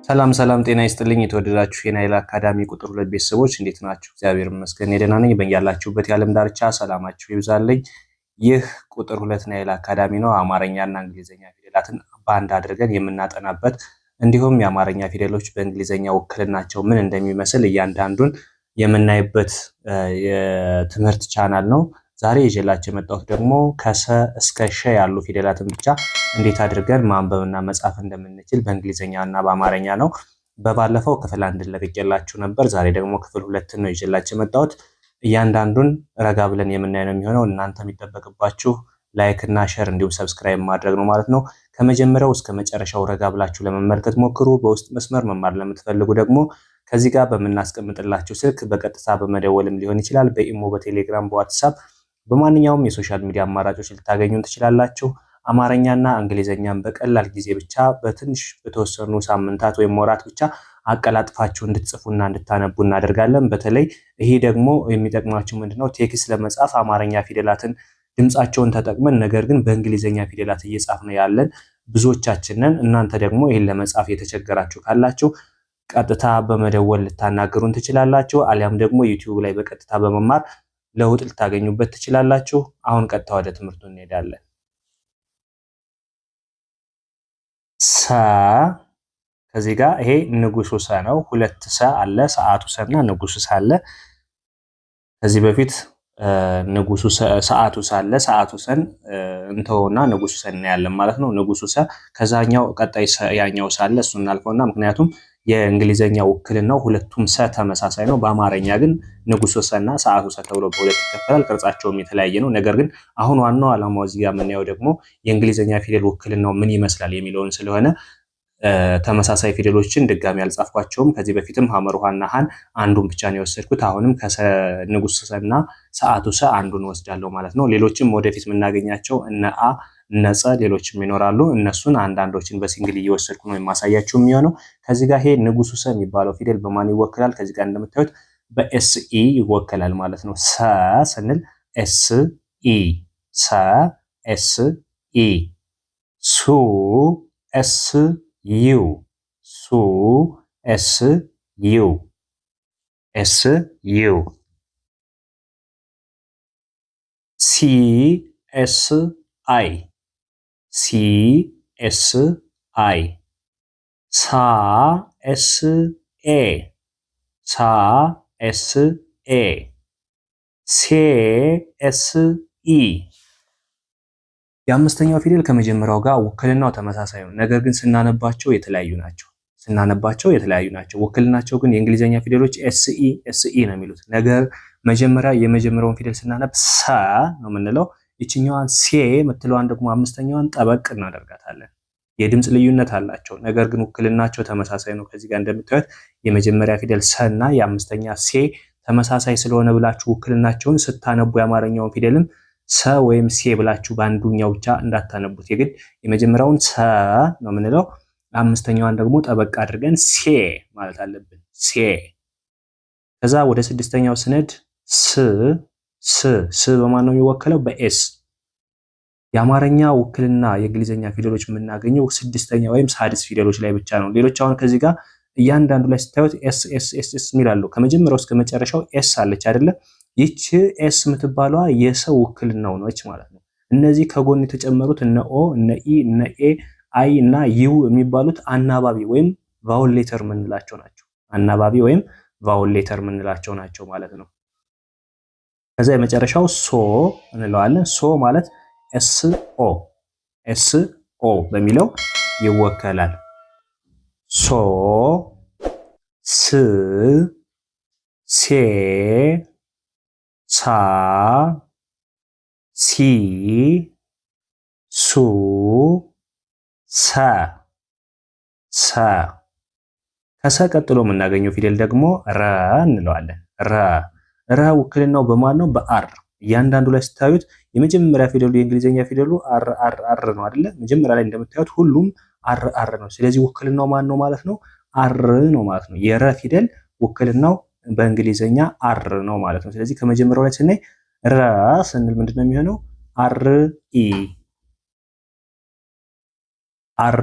ሰላም ሰላም ጤና ይስጥልኝ የተወደዳችሁ የናይል አካዳሚ ቁጥር 2 ቤተሰቦች እንዴት ናችሁ? እግዚአብሔር ይመስገን ደህና ነኝ። በእያላችሁበት የዓለም ዳርቻ ሰላማችሁ ይብዛልኝ። ይህ ቁጥር 2 ናይል አካዳሚ ነው። አማርኛና እንግሊዘኛ ፊደላትን በአንድ አድርገን የምናጠናበት እንዲሁም የአማርኛ ፊደሎች በእንግሊዘኛ ውክልናቸው ምን እንደሚመስል እያንዳንዱን የምናይበት የትምህርት ቻናል ነው። ዛሬ ይዤላችሁ የመጣሁት ደግሞ ከሰ እስከ ሸ ያሉ ፊደላትን ብቻ እንዴት አድርገን ማንበብና መጻፍ እንደምንችል በእንግሊዘኛና በአማርኛ ነው። በባለፈው ክፍል 1 ለቅቄላችሁ ነበር። ዛሬ ደግሞ ክፍል 2 ነው ይዤላችሁ የመጣሁት። እያንዳንዱን ረጋ ብለን የምናየው ነው የሚሆነው። እናንተ የሚጠበቅባችሁ ላይክ እና ሼር እንዲሁም ሰብስክራይብ ማድረግ ነው ማለት ነው። ከመጀመሪያው እስከ መጨረሻው ረጋ ብላችሁ ለመመልከት ሞክሩ። በውስጥ መስመር መማር ለምትፈልጉ ደግሞ ከዚህ ጋር በምናስቀምጥላችሁ ስልክ በቀጥታ በመደወልም ሊሆን ይችላል። በኢሞ፣ በቴሌግራም፣ በዋትስአፕ በማንኛውም የሶሻል ሚዲያ አማራጮች ልታገኙን ትችላላችሁ። አማርኛና እንግሊዘኛን በቀላል ጊዜ ብቻ በትንሽ በተወሰኑ ሳምንታት ወይም ወራት ብቻ አቀላጥፋችሁ እንድትጽፉና እንድታነቡ እናደርጋለን። በተለይ ይሄ ደግሞ የሚጠቅማችሁ ምንድነው? ቴክስት ለመጻፍ አማርኛ ፊደላትን ድምጻቸውን ተጠቅመን ነገር ግን በእንግሊዘኛ ፊደላት እየጻፍን ያለን ብዙዎቻችንን። እናንተ ደግሞ ይሄን ለመጻፍ የተቸገራችሁ ካላችሁ ቀጥታ በመደወል ልታናገሩን ትችላላችሁ። አሊያም ደግሞ ዩቲዩብ ላይ በቀጥታ በመማር ለውጥ ልታገኙበት ትችላላችሁ። አሁን ቀጥታ ወደ ትምህርቱ እንሄዳለን። ሰ ከዚህ ጋር ይሄ ንጉሱ ሰ ነው። ሁለት ሰ አለ፣ ሰዓቱ ሰና ንጉሱ ሰ አለ። ከዚህ በፊት ንጉሱ ሰዓቱ ሰ አለ፣ ሰዓቱ ሰን እንተውና ንጉሱ ሰ እናያለን ማለት ነው። ንጉሱ ሰ ከዛኛው ቀጣይ ያኛው ሰ አለ፣ እሱን እናልፈውና ምክንያቱም የእንግሊዘኛ ውክልናው ሁለቱም ሰ ተመሳሳይ ነው። በአማርኛ ግን ንጉሱ ሰና ሰዓቱ ሰ ተብሎ በሁለት ይከፈላል። ቅርጻቸውም የተለያየ ነው። ነገር ግን አሁን ዋናው ዓላማው እዚህ ጋር የምናየው ደግሞ የእንግሊዘኛ ፊደል ውክልናው ምን ይመስላል የሚለውን ስለሆነ ተመሳሳይ ፊደሎችን ድጋሚ አልጻፍኳቸውም። ከዚህ በፊትም ሐመር ውሃና ሃን አንዱን ብቻ ነው የወሰድኩት። አሁንም ከንጉሱ ሰና ሰዓቱ ሰ አንዱን ወስዳለሁ ማለት ነው። ሌሎችም ወደፊት የምናገኛቸው እነ አ ነጸ ሌሎችም ይኖራሉ። እነሱን አንዳንዶችን በሲንግል እየወሰድኩ ነው የማሳያችሁ የሚሆነው። ከዚህ ጋር ይሄ ንጉሱ ሰ የሚባለው ፊደል በማን ይወከላል? ከዚህ ጋር እንደምታዩት በኤስኢ ይወከላል ማለት ነው። ሰ ስንል ኤስኢ፣ ሰ ኤስኢ። ሱ ኤስዩ፣ ሱ ኤስዩ፣ ኤስዩ። ሲ ኤስአይ፣ ሲ ኤስ አይ። ሳ ኤስ ኤ፣ ሳ ኤስ ኤ። ሴ ኤስ ኢ። የአምስተኛው ፊደል ከመጀመሪያው ጋር ውክልናው ተመሳሳይ ነው። ነገር ግን ስናነባቸው የተለያዩ ናቸው። ውክልናቸው ግን የእንግሊዘኛ ፊደሎች ኤስኢ ኤስኢ ነው የሚሉት። ነገር የመጀመሪያውን ፊደል ስናነብ ሰ ነው የምንለው። ይችኛዋን ሴ የምትለዋን ደግሞ አምስተኛዋን ጠበቅ እናደርጋታለን። የድምጽ ልዩነት አላቸው፣ ነገር ግን ውክልናቸው ተመሳሳይ ነው። ከዚህ ጋር እንደምታዩት የመጀመሪያ ፊደል ሰ እና የአምስተኛ ሴ ተመሳሳይ ስለሆነ ብላችሁ ውክልናቸውን ስታነቡ የአማርኛውን ፊደልም ሰ ወይም ሴ ብላችሁ በአንዱኛው ብቻ እንዳታነቡት። የግድ የመጀመሪያውን ሰ ነው የምንለው፣ አምስተኛዋን ደግሞ ጠበቅ አድርገን ሴ ማለት አለብን። ሴ። ከዛ ወደ ስድስተኛው ስነድ ስ በማን ነው የሚወከለው? በኤስ። የአማርኛ ውክልና የእንግሊዘኛ ፊደሎች የምናገኘው ስድስተኛ ወይም ሳድስ ፊደሎች ላይ ብቻ ነው። ሌሎች አሁን ከዚህ ጋር እያንዳንዱ ላይ ስታዩት ኤስ ኤስ ኤስ ኤስ የሚላሉ ከመጀመሪያው እስከ መጨረሻው ኤስ አለች አይደለ? ይቺ ኤስ የምትባለዋ የሰው ውክልናው ነች ማለት ነው። እነዚህ ከጎን የተጨመሩት እነ ኦ፣ እነ ኢ፣ እነ ኤ፣ አይ እና ዩ የሚባሉት አናባቢ ወይም ቫውል ሌተር የምንላቸው ናቸው። አናባቢ ወይም ቫውል ሌተር የምንላቸው ናቸው ማለት ነው። ከዛ የመጨረሻው ሶ እንለዋለን። ሶ ማለት ኤስ ኦ በሚለው ይወከላል። ሶ፣ ስ፣ ሴ፣ ሳ፣ ሲ፣ ሱ፣ ሰ። ከሰ ቀጥሎ የምናገኘው ፊደል ደግሞ ረ እንለዋለን። ረ ውክልናው በማን ነው? በአር። እያንዳንዱ ላይ ስታዩት የመጀመሪያ ፊደሉ የእንግሊዘኛ ፊደሉ አር ነው አይደለ? መጀመሪያ ላይ እንደምታዩት ሁሉም አር ነው። ስለዚህ ውክልናው ማን ነው ማለት ነው? አር ነው ማለት ነው። የረ ፊደል ውክልናው በእንግሊዘኛ አር ነው ማለት ነው። ስለዚህ ከመጀመሪያው ላይ ስናይ ረ ስንል ምንድነው የሚሆነው? አር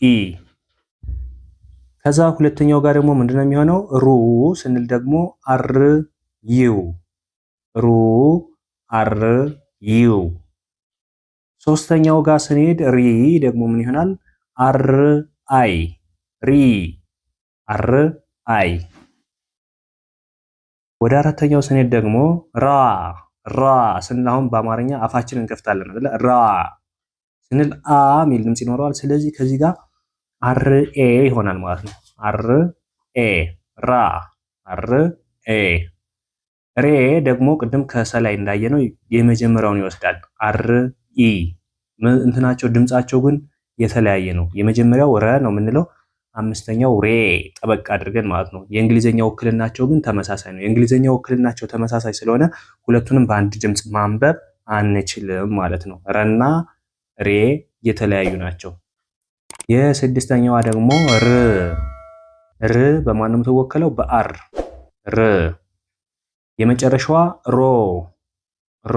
ኢ ከዛ ሁለተኛው ጋር ደግሞ ምንድነው የሚሆነው? ሩ ስንል ደግሞ አር ዩ ሩ አር ዩ። ሶስተኛው ጋር ስንሄድ ሪ ደግሞ ምን ይሆናል? አር አይ ሪ አር አይ። ወደ አራተኛው ስንሄድ ደግሞ ራ ራ ስንል አሁን በአማርኛ አፋችንን እንከፍታለን አይደል? ራ ስንል አ ሚል ድምጽ ይኖረዋል። ስለዚህ ከዚህ ጋር አር ኤ ይሆናል ማለት ነው። አር ኤ ራ አር ኤ። ሬ ደግሞ ቅድም ከሰላይ እንዳየነው የመጀመሪያውን ይወስዳል። አር ኢ እንትናቸው ድምጻቸው ግን የተለያየ ነው። የመጀመሪያው ረ ነው የምንለው፣ አምስተኛው ሬ ጠበቅ አድርገን ማለት ነው። የእንግሊዘኛ ውክልናቸው ግን ተመሳሳይ ነው። የእንግሊዘኛ ውክልናቸው ተመሳሳይ ስለሆነ ሁለቱንም በአንድ ድምጽ ማንበብ አንችልም ማለት ነው። ረና ሬ የተለያዩ ናቸው። የስድስተኛዋ ደግሞ ር ር በማን ነው የምትወከለው? በአር ር። የመጨረሻዋ ሮ ሮ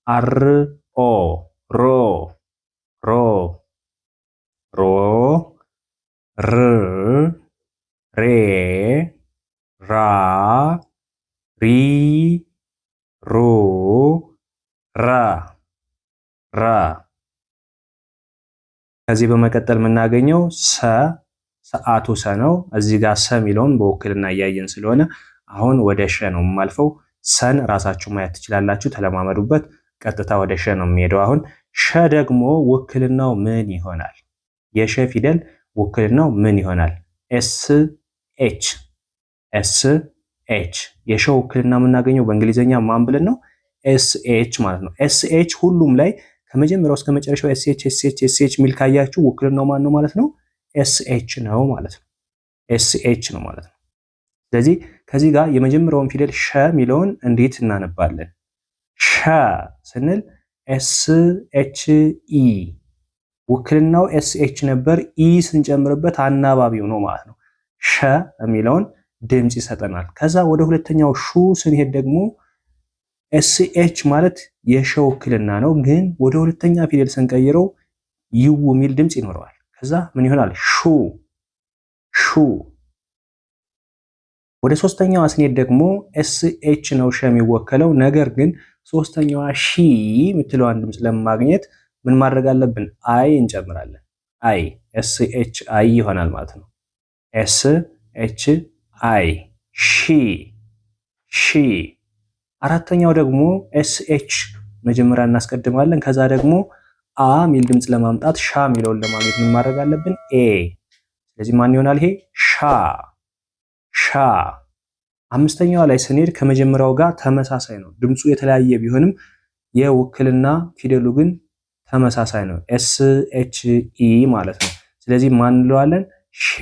አር ኦ ሮ ሮ ሮ ር ሬ ራ ሪ ሩ ራ ራ። ከዚህ በመቀጠል የምናገኘው ሰ ሰዓቱ ሰ ነው። እዚህ ጋር ሰ የሚለውን በውክልና እያየን ስለሆነ አሁን ወደ ሸ ነው የማልፈው። ሰን ራሳችሁ ማየት ትችላላችሁ፣ ተለማመዱበት። ቀጥታ ወደ ሸ ነው የሚሄደው። አሁን ሸ ደግሞ ውክልናው ምን ይሆናል? የሸ ፊደል ውክልናው ምን ይሆናል? ኤስ ኤች ኤስ ኤች። የሸ ውክልና የምናገኘው በእንግሊዘኛ ማን ብለን ነው? ኤስ ኤች ማለት ነው። ኤስ ኤች ሁሉም ላይ ከመጀመሪያው እስከ መጨረሻው ኤስ ኤች ኤስ ኤች ኤስ ኤች ሚል ካያችሁ ውክልናው ማን ነው ማለት ነው? ኤስ ኤች ነው ማለት ነው። ኤስ ኤች ነው ማለት ነው። ስለዚህ ከዚህ ጋር የመጀመሪያውን ፊደል ሸ የሚለውን እንዴት እናነባለን? ሸ ስንል ኤስ ኤች ኢ ውክልናው ኤስ ኤች ነበር። ኢ ስንጨምርበት አናባቢው ነው ማለት ነው። ሸ የሚለውን ድምጽ ይሰጠናል። ከዛ ወደ ሁለተኛው ሹ ስንሄድ ደግሞ ኤስ ኤች ማለት የሸ ውክልና ነው፣ ግን ወደ ሁለተኛ ፊደል ስንቀይረው ዩ የሚል ድምጽ ይኖረዋል። ከዛ ምን ይሆናል? ሹ ሹ። ወደ ሶስተኛዋ ስንሄድ ደግሞ ኤስ ኤች ነው ሸ የሚወከለው፣ ነገር ግን ሶስተኛዋ ሺ የምትለዋን ድምጽ ለማግኘት ምን ማድረግ አለብን? አይ እንጨምራለን። አይ ኤስ ኤች አይ ይሆናል ማለት ነው። ኤስ ኤች አይ ሺ ሺ። አራተኛው ደግሞ ኤስ ኤች መጀመሪያ እናስቀድማለን። ከዛ ደግሞ አ ሚል ድምጽ ለማምጣት ሻ ሚለውን ለማግኘት ምን ማድረግ አለብን? ኤ። ስለዚህ ማን ይሆናል ይሄ? ሻ ሻ። አምስተኛዋ ላይ ስንሄድ ከመጀመሪያው ጋር ተመሳሳይ ነው። ድምፁ የተለያየ ቢሆንም የውክልና ፊደሉ ግን ተመሳሳይ ነው። ኤስ ኤች ኢ ማለት ነው። ስለዚህ ማን እንለዋለን? ሼ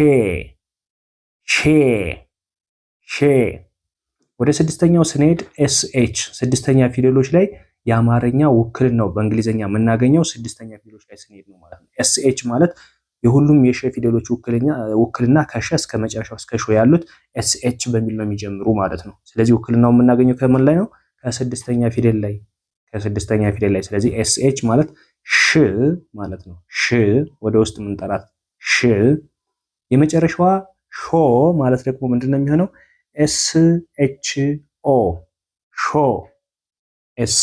ሼ ሼ። ወደ ስድስተኛው ስንሄድ ኤስ ኤች ስድስተኛ ፊደሎች ላይ የአማርኛ ውክልናው በእንግሊዘኛ የምናገኘው ስድስተኛ ፊደሎች ላይ ስንሄድ ነው ማለት ነው። ኤስ ኤች ማለት የሁሉም የሸ ፊደሎች ውክልና ከሸ እስከ መጨረሻው እስከ ሾ ያሉት ኤስ ኤች በሚል ነው የሚጀምሩ ማለት ነው። ስለዚህ ውክልናው የምናገኘው ከምን ላይ ነው? ከስድስተኛ ፊደል ላይ ከስድስተኛ ፊደል ላይ። ስለዚህ ኤስ ኤች ማለት ሽ ማለት ነው። ሽ ወደ ውስጥ የምንጠራት ሽ። የመጨረሻዋ ሾ ማለት ደግሞ ምንድነው የሚሆነው? ኤስ ኤች ኦ ሾ ኤስ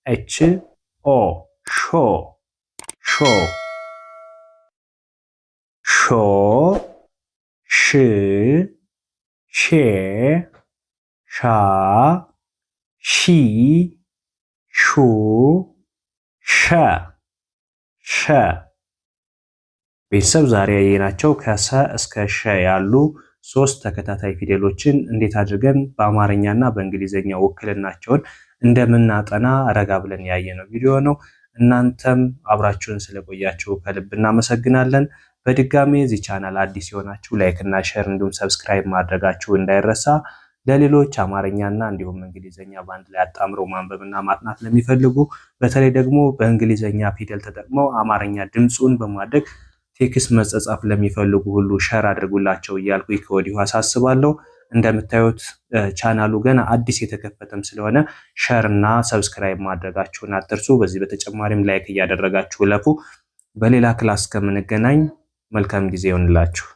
ኤች ኦ ሾ ሾ ሾ ሽ ሼ ሻ ሺ ሹ ሸ ሸ። ቤተሰብ ዛሬ ያየናቸው ከሰ እስከ ሸ ያሉ ሶስት ተከታታይ ፊደሎችን እንዴት አድርገን በአማርኛና በእንግሊዘኛ ውክልናቸውን እንደምናጠና ረጋ ብለን ያየነው ቪዲዮ ነው። እናንተም አብራችሁን ስለቆያችሁ ከልብ እናመሰግናለን። በድጋሚ እዚህ ቻናል አዲስ የሆናችሁ ላይክ እና ሼር እንዲሁም ሰብስክራይብ ማድረጋችሁ እንዳይረሳ። ለሌሎች አማርኛና እንዲሁም እንግሊዘኛ በአንድ ላይ አጣምረው ማንበብና ማጥናት ለሚፈልጉ በተለይ ደግሞ በእንግሊዘኛ ፊደል ተጠቅመው አማርኛ ድምፁን በማድረግ ቴክስት መጻጻፍ ለሚፈልጉ ሁሉ ሼር አድርጉላቸው እያልኩ ከወዲሁ አሳስባለሁ። እንደምታዩት ቻናሉ ገና አዲስ የተከፈተም ስለሆነ ሼር እና ሰብስክራይብ ማድረጋችሁን አትርሱ። በዚህ በተጨማሪም ላይክ እያደረጋችሁ ለፉ። በሌላ ክላስ ከምንገናኝ መልካም ጊዜ ይሆንላችሁ።